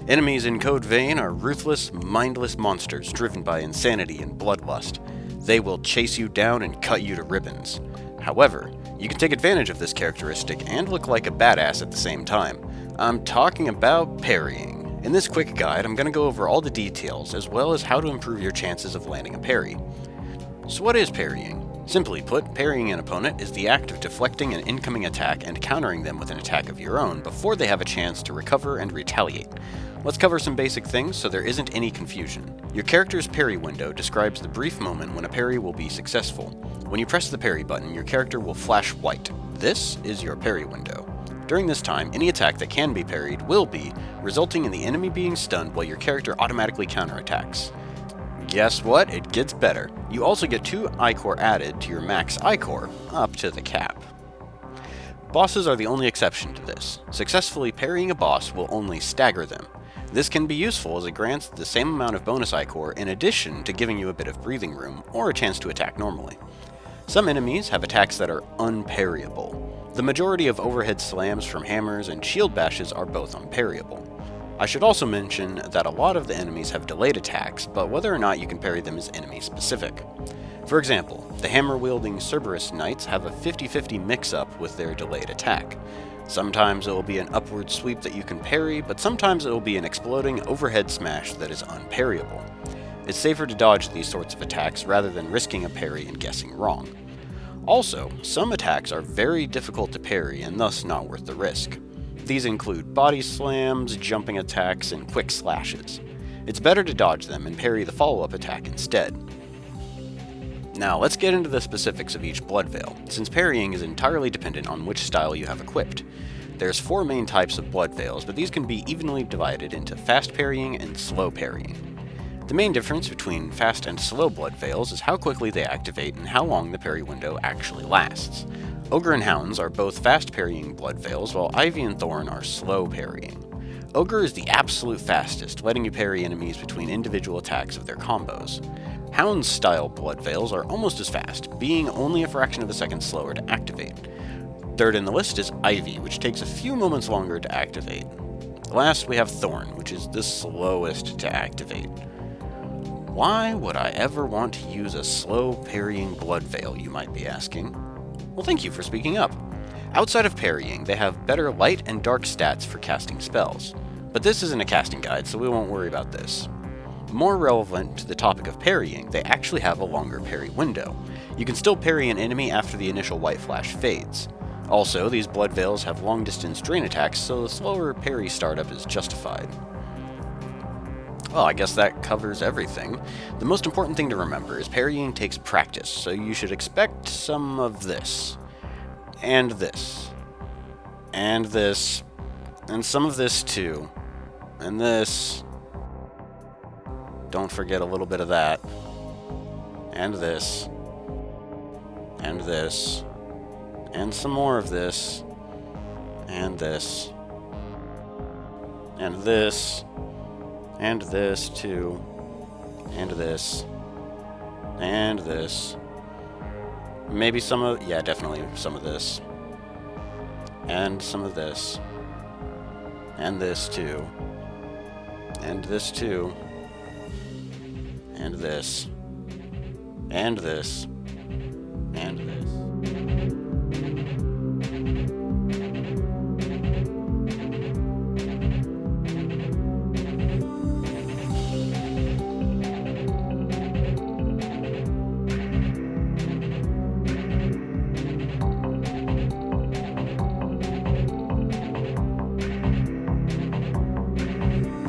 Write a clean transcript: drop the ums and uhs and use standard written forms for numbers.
Enemies in Code Vein are ruthless, mindless monsters driven by insanity and bloodlust. They will chase you down and cut you to ribbons. However, you can take advantage of this characteristic and look like a badass at the same time. I'm talking about parrying. In this quick guide, I'm going to go over all the details as well as how to improve your chances of landing a parry. So what is parrying? Simply put, parrying an opponent is the act of deflecting an incoming attack and countering them with an attack of your own before they have a chance to recover and retaliate. Let's cover some basic things so there isn't any confusion. Your character's parry window describes the brief moment when a parry will be successful. When you press the parry button, your character will flash white. This is your parry window. During this time, any attack that can be parried will be, resulting in the enemy being stunned while your character automatically counterattacks. Guess what? It gets better. You also get 2 I-Core added to your max I-Core, up to the cap. Bosses are the only exception to this. Successfully parrying a boss will only stagger them. This can be useful as it grants the same amount of bonus I-Core in addition to giving you a bit of breathing room or a chance to attack normally. Some enemies have attacks that are unparryable. The majority of overhead slams from hammers and shield bashes are both unparryable. I should also mention that a lot of the enemies have delayed attacks, but whether or not you can parry them is enemy specific. For example, the hammer-wielding Cerberus Knights have a 50-50 mix-up with their delayed attack. Sometimes it will be an upward sweep that you can parry, but sometimes it will be an exploding overhead smash that is unparryable. It's safer to dodge these sorts of attacks rather than risking a parry and guessing wrong. Also, some attacks are very difficult to parry and thus not worth the risk. These include body slams, jumping attacks, and quick slashes. It's better to dodge them and parry the follow-up attack instead. Now let's get into the specifics of each Blood Veil, since parrying is entirely dependent on which style you have equipped. There's 4 main types of Blood Veils, but these can be evenly divided into fast parrying and slow parrying. The main difference between fast and slow Blood Veils is how quickly they activate and how long the parry window actually lasts. Ogre and Hounds are both fast parrying Blood Veils, while Ivy and Thorn are slow parrying. Ogre is the absolute fastest, letting you parry enemies between individual attacks of their combos. Hound's style Blood Veils are almost as fast, being only a fraction of a second slower to activate. Third in the list is Ivy, which takes a few moments longer to activate. Last, we have Thorn, which is the slowest to activate. Why would I ever want to use a slow parrying Blood Veil, you might be asking? Well, thank you for speaking up. Outside of parrying, they have better light and dark stats for casting spells. But this isn't a casting guide, so we won't worry about this. More relevant to the topic of parrying, they actually have a longer parry window. You can still parry an enemy after the initial white flash fades. Also, these Blood Veils have long-distance drain attacks, so the slower parry startup is justified. Well, I guess that covers everything. The most important thing to remember is parrying takes practice, so you should expect some of this. And this. And this. And some of this too. And this. Don't forget a little bit of that. And this. And this. And some more of this. And this. And this. And this too. And this. And this. Maybe some of, yeah, definitely some of this. And some of this. And this too. And this too. And this. And this. And this.